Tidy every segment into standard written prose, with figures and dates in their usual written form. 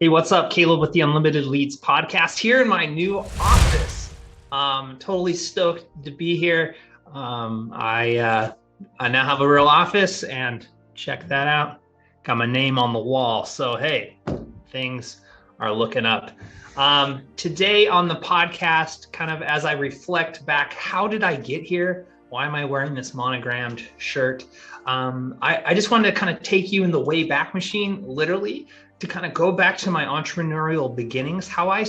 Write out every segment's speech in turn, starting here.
Hey, what's up? Caleb with the Unlimited Leads podcast here in my new office. Totally stoked to be here. I now have a real office, and check that out. Got my name on the wall. So, hey, things are looking up. Today on the podcast, kind of as I reflect back, how did I get here? Why am I wearing this monogrammed shirt? I just wanted to kind of take you in the Wayback Machine, literally, to kind of go back to my entrepreneurial beginnings, how I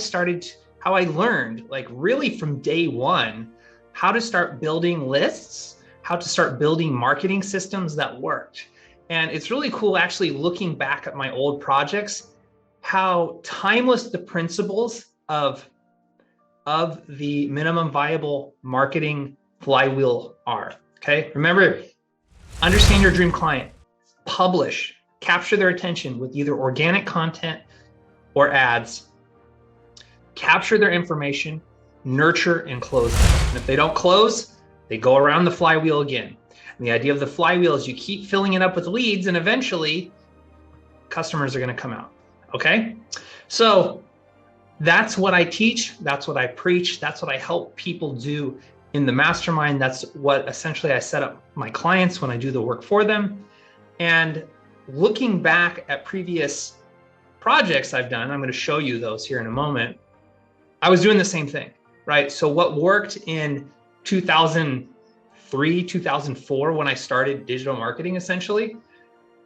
learned, like really from day one, how to start building lists, how to start building marketing systems that worked. And it's really cool actually looking back at my old projects, how timeless the principles of the minimum viable marketing flywheel are. Okay. Remember, understand your dream client, publish, capture their attention with either organic content or ads, capture their information, nurture, and close them. And if they don't close, they go around the flywheel again. And the idea of the flywheel is you keep filling it up with leads, and eventually customers are going to come out. Okay. So that's what I teach. That's what I preach. That's what I help people do in the mastermind. That's what essentially I set up my clients when I do the work for them. And looking back at previous projects I've done, I'm going to show you those here in a moment. I was doing the same thing, right? So what worked in 2003, 2004, when I started digital marketing, essentially,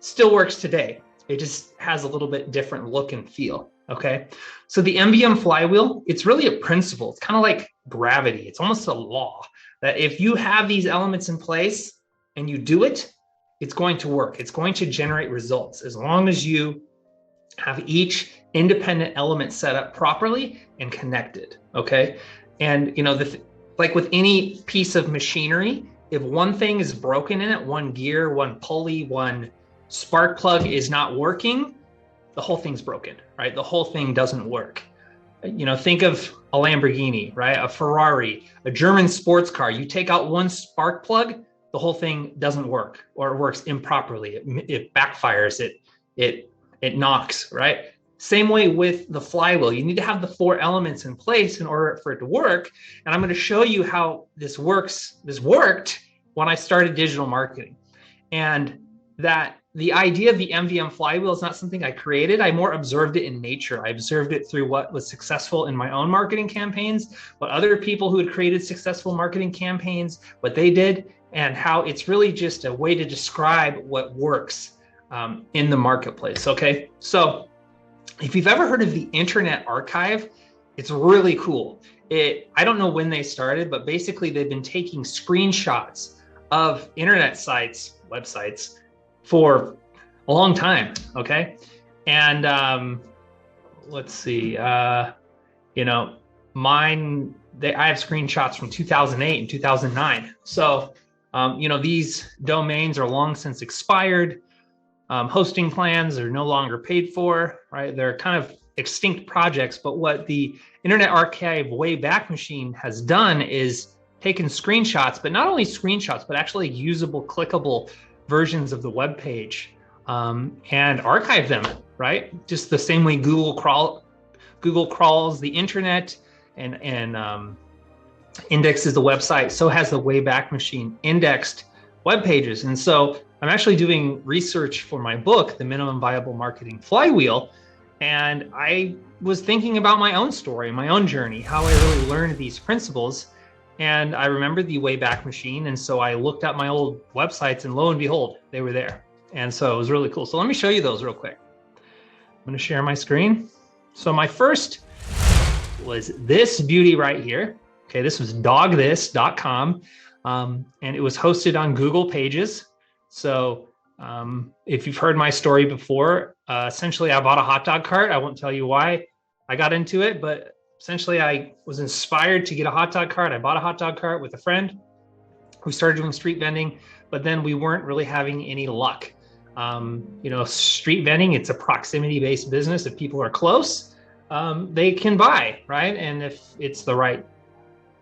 still works today. It just has a little bit different look and feel. Okay. So the MVM flywheel, it's really a principle. It's kind of like gravity. It's almost a law that if you have these elements in place and you do it, it's going to work. It's going to generate results as long as you have each independent element set up properly and connected. Okay. And, like with any piece of machinery, if one thing is broken in it, one gear, one pulley, one spark plug is not working, the whole thing's broken, right? The whole thing doesn't work. Think of a Lamborghini, right? A Ferrari, a German sports car. You take out one spark plug, the whole thing doesn't work, or it works improperly. It backfires. It knocks, right? Same way with the flywheel. You need to have the four elements in place in order for it to work. And I'm going to show you how this works. This worked when I started digital marketing, and that the idea of the MVM flywheel is not something I created. I more observed it in nature. I observed it through what was successful in my own marketing campaigns, what other people who had created successful marketing campaigns, what they did, and how it's really just a way to describe what works in the marketplace. Okay. So if you've ever heard of the Internet Archive, it's really cool. I don't know when they started, but basically they've been taking screenshots of internet sites, websites, for a long time. Okay. And let's see, I have screenshots from 2008 and 2009. So these domains are long since expired. Hosting plans are no longer paid for, right? They're kind of extinct projects. But what the Internet Archive Wayback Machine has done is taken screenshots, but not only screenshots, but actually usable, clickable versions of the web page, and archive them, right? Just the same way Google crawls the internet and indexes the website, so has the Wayback Machine indexed web pages. And so I'm actually doing research for my book, The Minimum Viable Marketing Flywheel. And I was thinking about my own story, my own journey, how I really learned these principles. And I remembered the Wayback Machine. And so I looked at my old websites, and lo and behold, they were there. And so it was really cool. So let me show you those real quick. I'm going to share my screen. So my first was this beauty right here. Okay, this was dogthis.com, and it was hosted on Google Pages. So if you've heard my story before, essentially I bought a hot dog cart. I won't tell you why I got into it, but essentially I was inspired to get a hot dog cart. I bought a hot dog cart with a friend who started doing street vending, but then we weren't really having any luck. Street vending, it's a proximity-based business. If people are close, they can buy, right? And if it's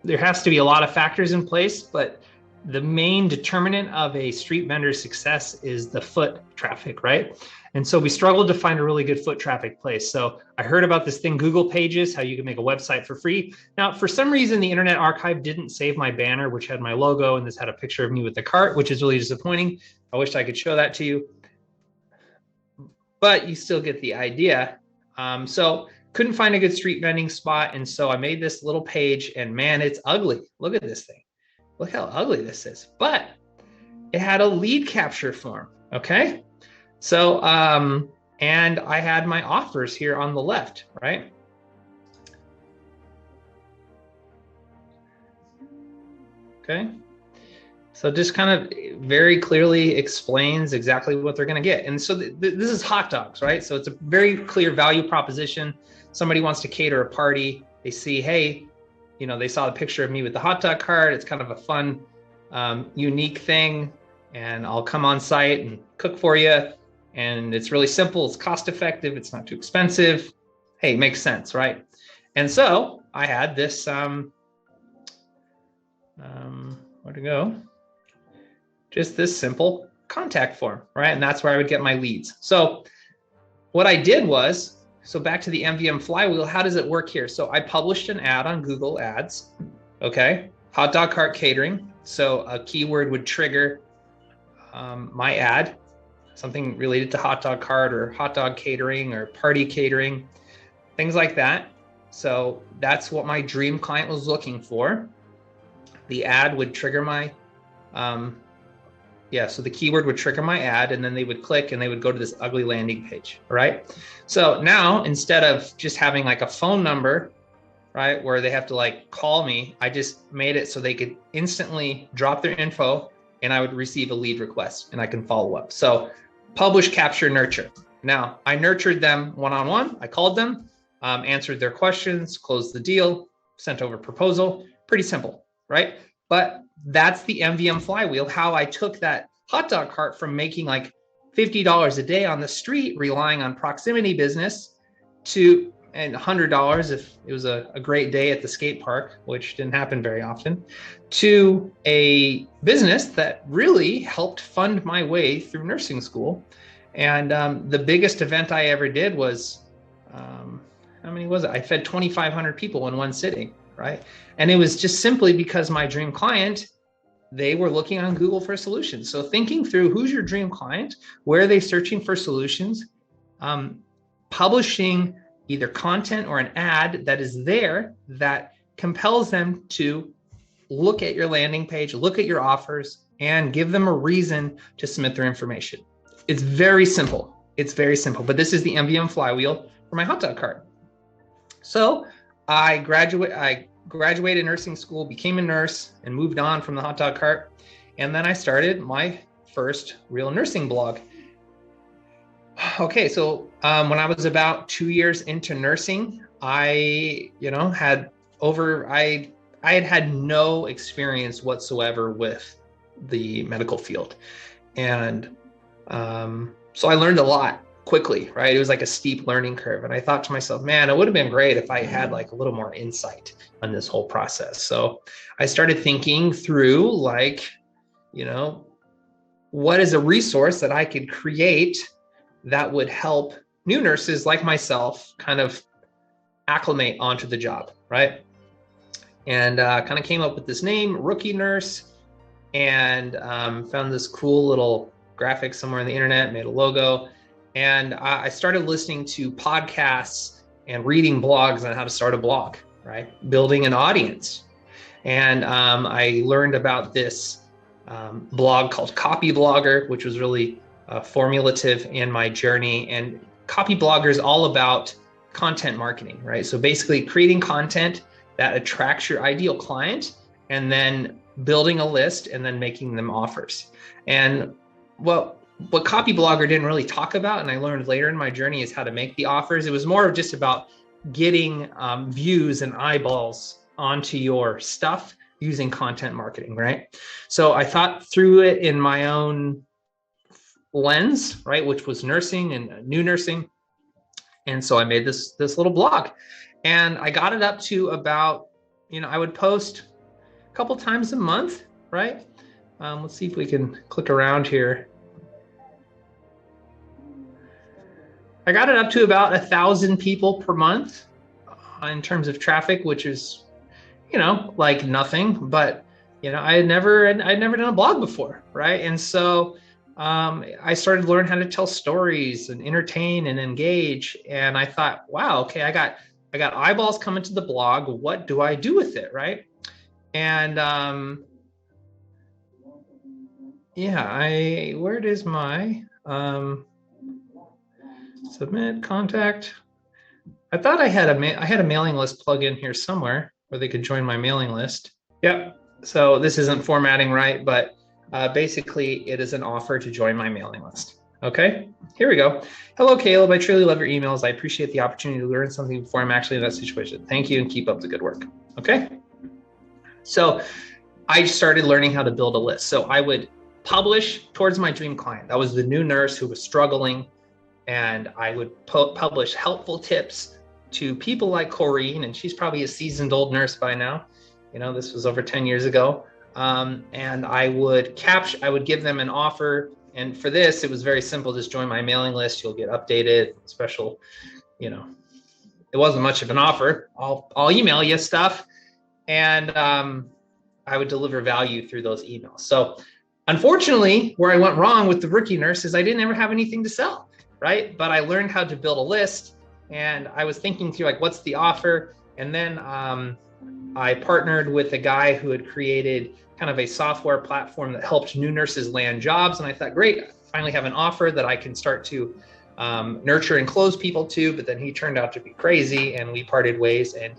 there has to be a lot of factors in place, but the main determinant of a street vendor's success is the foot traffic, right? And so we struggled to find a really good foot traffic place. So I heard about this thing, Google Pages, how you can make a website for free. Now, for some reason, the Internet Archive didn't save my banner, which had my logo, and this had a picture of me with the cart, which is really disappointing. I wish I could show that to you, but you still get the idea. So couldn't find a good street vending spot. And so I made this little page, and man, it's ugly. Look at this thing. Look how ugly this is, but it had a lead capture form, okay? So, and I had my offers here on the left, right? Okay. So just kind of very clearly explains exactly what they're going to get. And so this is hot dogs, right? So it's a very clear value proposition. Somebody wants to cater a party. They see, hey, you know, they saw the picture of me with the hot dog cart. It's kind of a fun, unique thing. And I'll come on site and cook for you. And it's really simple. It's cost effective. It's not too expensive. Hey, it makes sense, right? And so I had this, where'd it go? Just this simple contact form, right? And that's where I would get my leads. So what I did was, so back to the MVM flywheel, how does it work here? So I published an ad on Google Ads, okay? Hot dog cart catering. So a keyword would trigger my ad, something related to hot dog cart or hot dog catering or party catering, things like that. So that's what my dream client was looking for. The ad would trigger my, so the keyword would trigger my ad, and then they would click and they would go to this ugly landing page, right? So now instead of just having like a phone number, right, where they have to like call me, I just made it so they could instantly drop their info and I would receive a lead request and I can follow up. So publish, capture, nurture. Now I nurtured them one-on-one. I called them, answered their questions, closed the deal, sent over proposal. Pretty simple, right? But that's the MVM flywheel, how I took that hot dog cart from making like $50 a day on the street, relying on proximity business, to, and $100 if it was a great day at the skate park, which didn't happen very often, to a business that really helped fund my way through nursing school. And the biggest event I ever did was, how many was it? I fed 2,500 people in one sitting, right? And it was just simply because my dream client, they were looking on Google for solutions. So thinking through who's your dream client, where are they searching for solutions, publishing either content or an ad that is there that compels them to look at your landing page, look at your offers, and give them a reason to submit their information. It's very simple. It's very simple, but this is the MVM flywheel for my hot dog cart. So I graduated nursing school, became a nurse, and moved on from the hot dog cart. And then I started my first real nursing blog. Okay, so when I was about 2 years into nursing, I had no experience whatsoever with the medical field. And so I learned a lot quickly, right? It was like a steep learning curve. And I thought to myself, man, it would have been great if I had like a little more insight on this whole process. So I started thinking through like, what is a resource that I could create that would help new nurses like myself kind of acclimate onto the job, right? And kind of came up with this name, Rookie Nurse, and found this cool little graphic somewhere on the internet, made a logo. And I started listening to podcasts and reading blogs on how to start a blog, right? Building an audience. And I learned about this blog called Copy Blogger, which was really formulative in my journey. And Copy Blogger is all about content marketing, right? So basically creating content that attracts your ideal client and then building a list and then making them offers. And what Copy Blogger didn't really talk about, and I learned later in my journey, is how to make the offers. It was more of just about getting views and eyeballs onto your stuff using content marketing, right? So I thought through it in my own lens, right, which was nursing and new nursing. And so I made this little blog, and I got it up to about, I would post a couple times a month, right? Let's see if we can click around here. I got it up to about 1,000 people per month in terms of traffic, which is, like nothing, but I'd never done a blog before, right? And so I started to learn how to tell stories and entertain and engage. And I thought, wow, okay, I got eyeballs coming to the blog. What do I do with it, right? And where is my submit contact? I thought I had a mailing list plugin here somewhere where they could join my mailing list. Yep. So this isn't formatting right, but basically it is an offer to join my mailing list. Okay, here we go. Hello, Caleb. I truly love your emails. I appreciate the opportunity to learn something before I'm actually in that situation. Thank you and keep up the good work. Okay. So I started learning how to build a list. So I would publish towards my dream client. That was the new nurse who was struggling. And I would publish helpful tips to people like Corrine, and she's probably a seasoned old nurse by now. This was over 10 years ago. And I would give them an offer. And for this, it was very simple. Just join my mailing list. You'll get updated, special, it wasn't much of an offer. I'll email you stuff. And I would deliver value through those emails. So unfortunately, where I went wrong with the rookie nurse is I didn't ever have anything to sell. Right? But I learned how to build a list, and I was thinking through like, what's the offer? And then I partnered with a guy who had created kind of a software platform that helped new nurses land jobs. And I thought, great, I finally have an offer that I can start to nurture and close people to. But then he turned out to be crazy, and we parted ways. And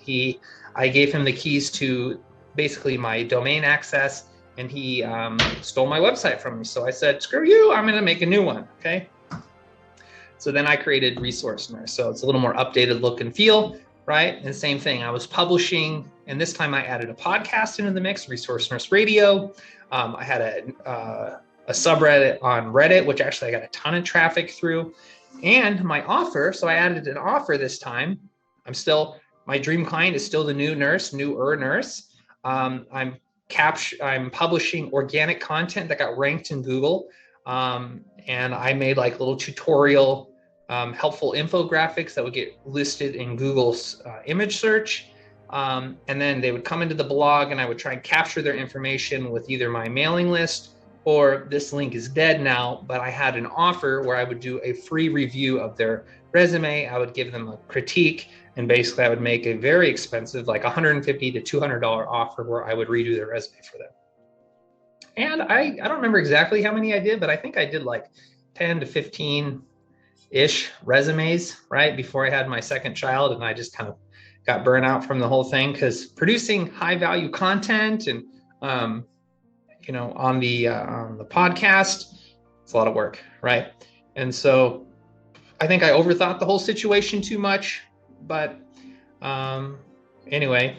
I gave him the keys to basically my domain access, and he stole my website from me. So I said, screw you, I'm going to make a new one. Okay. So then I created Resource Nurse. So it's a little more updated look and feel, right? And same thing, I was publishing, and this time I added a podcast into the mix, Resource Nurse Radio. I had a subreddit on Reddit, which actually I got a ton of traffic through. And my offer, so I added an offer this time. My dream client is still the newer nurse. I'm publishing organic content that got ranked in Google. And I made like little tutorial, helpful infographics that would get listed in Google's image search. And then they would come into the blog, and I would try and capture their information with either my mailing list, or this link is dead now, but I had an offer where I would do a free review of their resume. I would give them a critique, and basically I would make a very expensive, like $150 to $200 offer where I would redo their resume for them. And I don't remember exactly how many I did, but I think I did like 10 to 15-ish resumes, right, before I had my second child. And I just kind of got burnt out from the whole thing, because producing high value content and, on the podcast, it's a lot of work, right? And so I think I overthought the whole situation too much. But anyway,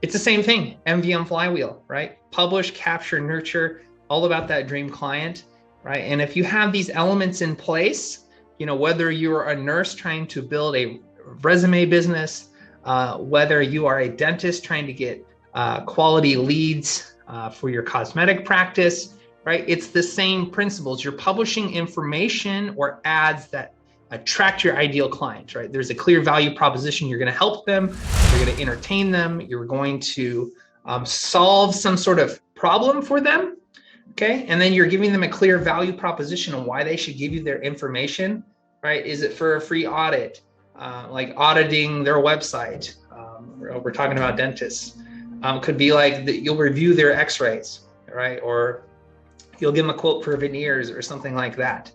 it's the same thing, MVM flywheel, right? Publish, capture, nurture, all about that dream client, right? And if you have these elements in place, whether you're a nurse trying to build a resume business, whether you are a dentist trying to get quality leads for your cosmetic practice, right? It's the same principles. You're publishing information or ads that attract your ideal client, right? There's a clear value proposition. You're going to help them. You're going to entertain them. You're going to solve some sort of problem for them. Okay. And then you're giving them a clear value proposition on why they should give you their information, right? Is it for a free audit, like auditing their website? We're talking about dentists. Could be like you'll review their x-rays, right? Or you'll give them a quote for veneers or something like that.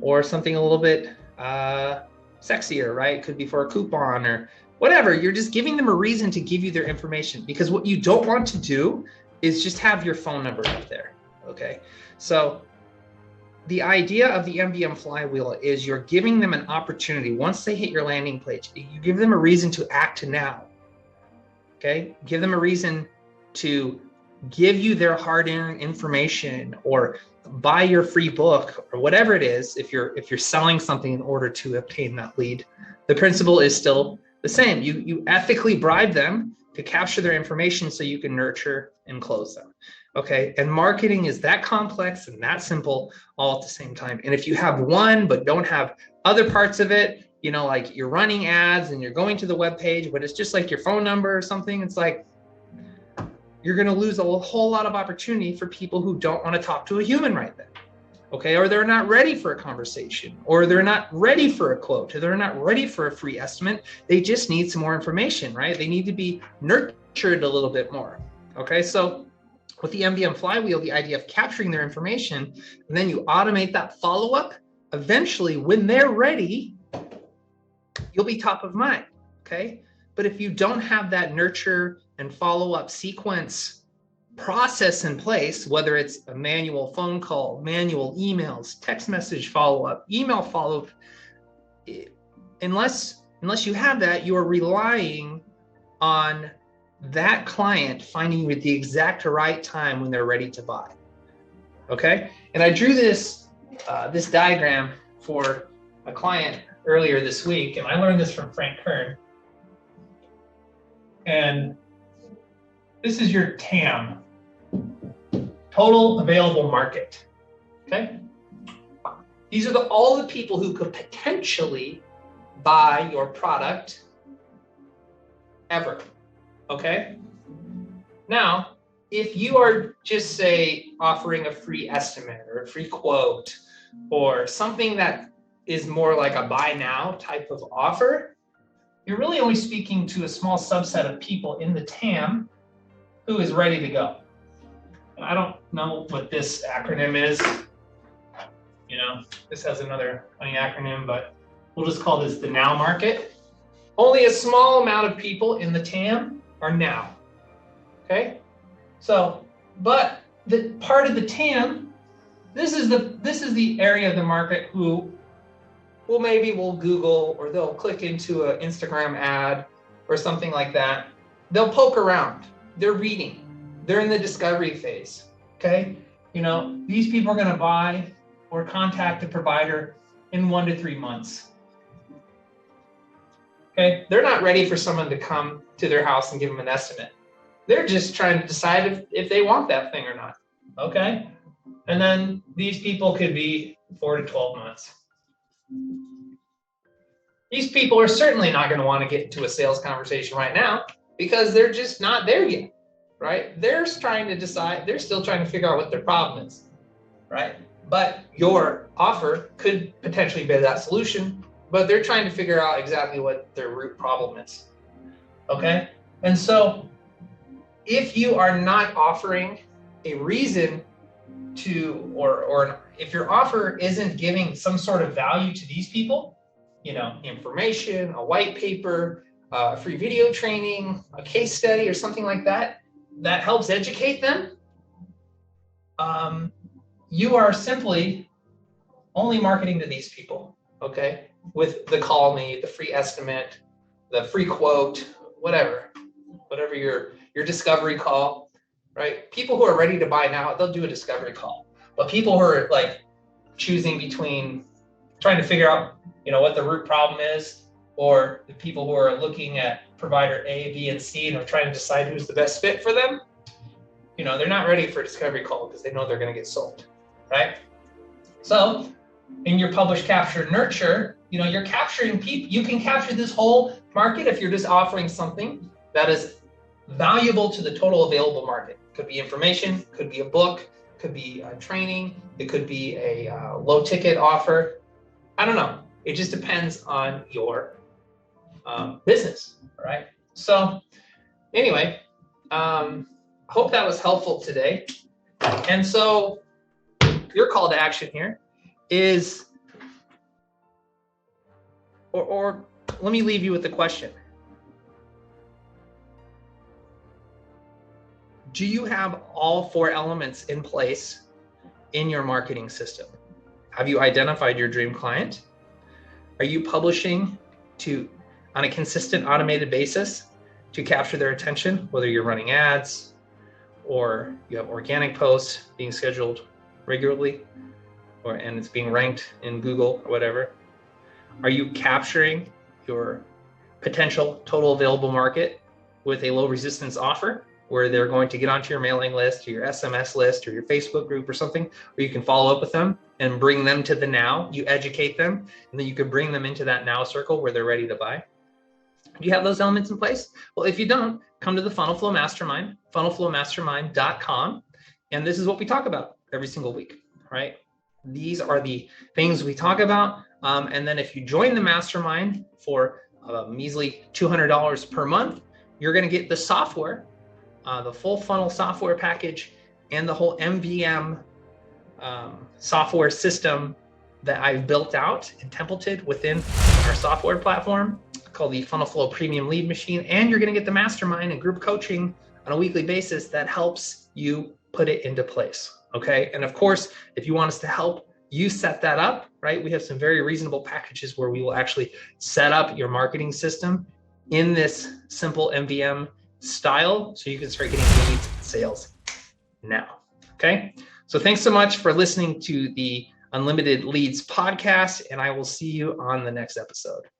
Or something a little bit sexier, right? Could be for a coupon or whatever. You're just giving them a reason to give you their information, because what you don't want to do is just have your phone number up there, okay? So the idea of the MVM flywheel is you're giving them an opportunity. Once they hit your landing page, you give them a reason to act now, okay? Give them a reason to give you their hard-earned information, or buy your free book, or whatever it is. If you're selling something in order to obtain that lead, the principle is still the same. You ethically bribe them to capture their information so you can nurture and close them. Okay. And marketing is that complex and that simple all at the same time. And if you have one, but don't have other parts of it, you know, like you're running ads and you're going to the web page, but it's just like your phone number or something, it's like you're going to lose a whole lot of opportunity for people who don't want to talk to a human right then. Okay. Or they're not ready for a conversation, or they're not ready for a quote, or they're not ready for a free estimate. They just need some more information, right? They need to be nurtured a little bit more. Okay. So with the MVM flywheel, the idea of capturing their information, and then you automate that follow-up, eventually when they're ready, you'll be top of mind, okay? But if you don't have that nurture and follow-up sequence process in place, whether it's a manual phone call, manual emails, text message follow-up, email follow-up, unless you have that, you are relying on that client finding you at the exact right time when they're ready to buy. Okay. And I drew this diagram for a client earlier this week, and I learned this from Frank Kern. And this is your TAM, total available market. Okay. These are all the people who could potentially buy your product ever. Okay. Now, if you are just say offering a free estimate or a free quote or something that is more like a buy now type of offer, you're really only speaking to a small subset of people in the TAM who is ready to go. And I don't know what this acronym is. You know, this has another funny acronym, but we'll just call this the now market. Only a small amount of people in the TAM are now, okay? So, but the part of the TAM, this is the area of the market who will Google, or they'll click into an Instagram ad or something like that. They'll poke around, they're reading, they're in the discovery phase, okay? You know, these people are gonna buy or contact a provider in 1 to 3 months. Okay, they're not ready for someone to come to their house and give them an estimate. They're just trying to decide if they want that thing or not. Okay, and then these people could be 4 to 12 months. These people are certainly not going to want to get into a sales conversation right now because they're just not there yet, right? They're trying to decide, they're still trying to figure out what their problem is, right? But your offer could potentially be that solution, but they're trying to figure out exactly what their root problem is, okay? And so if you are not offering a reason to, or if your offer isn't giving some sort of value to these people, you know, information, a white paper, free video training, a case study or something like that, that helps educate them, you are simply only marketing to these people, okay? With the call me, the free estimate, the free quote, whatever your discovery call, right? People who are ready to buy now, they'll do a discovery call. But people who are like choosing between trying to figure out, you know, what the root problem is, or the people who are looking at provider A, B, and C and are trying to decide who's the best fit for them, you know, they're not ready for a discovery call because they know they're going to get sold, right? So in your publish, capture, nurture, you know, you're capturing people. You can capture this whole market if you're just offering something that is valuable to the total available market. Could be information, could be a book, could be a training, it could be a low ticket offer. I don't know. It just depends on your business, right? So anyway, hope that was helpful today. And so your call to action here is, or let me leave you with the question. Do you have all 4 elements in place in your marketing system? Have you identified your dream client? Are you publishing on a consistent automated basis to capture their attention, whether you're running ads or you have organic posts being scheduled regularly, and it's being ranked in Google or whatever? Are you capturing your potential total available market with a low resistance offer? where they're going to get onto your mailing list or your SMS list or your Facebook group or something, where you can follow up with them and bring them to the now. You educate them, and then you can bring them into that now circle where they're ready to buy. Do you have those elements in place? Well, if you don't, come to the Funnel Flow Mastermind, funnelflowmastermind.com. And this is what we talk about every single week, right? These are the things we talk about. And then if you join the mastermind for a measly $200 per month, you're going to get the software, the full funnel software package, and the whole MVM software system that I've built out and templated within our software platform called the Funnel Flow Premium Lead Machine. And you're going to get the mastermind and group coaching on a weekly basis that helps you put it into place. Okay. And of course, if you want us to help you set that up, right, we have some very reasonable packages where we will actually set up your marketing system in this simple MVM style so you can start getting leads and sales now. Okay. So thanks so much for listening to the Unlimited Leads podcast, and I will see you on the next episode.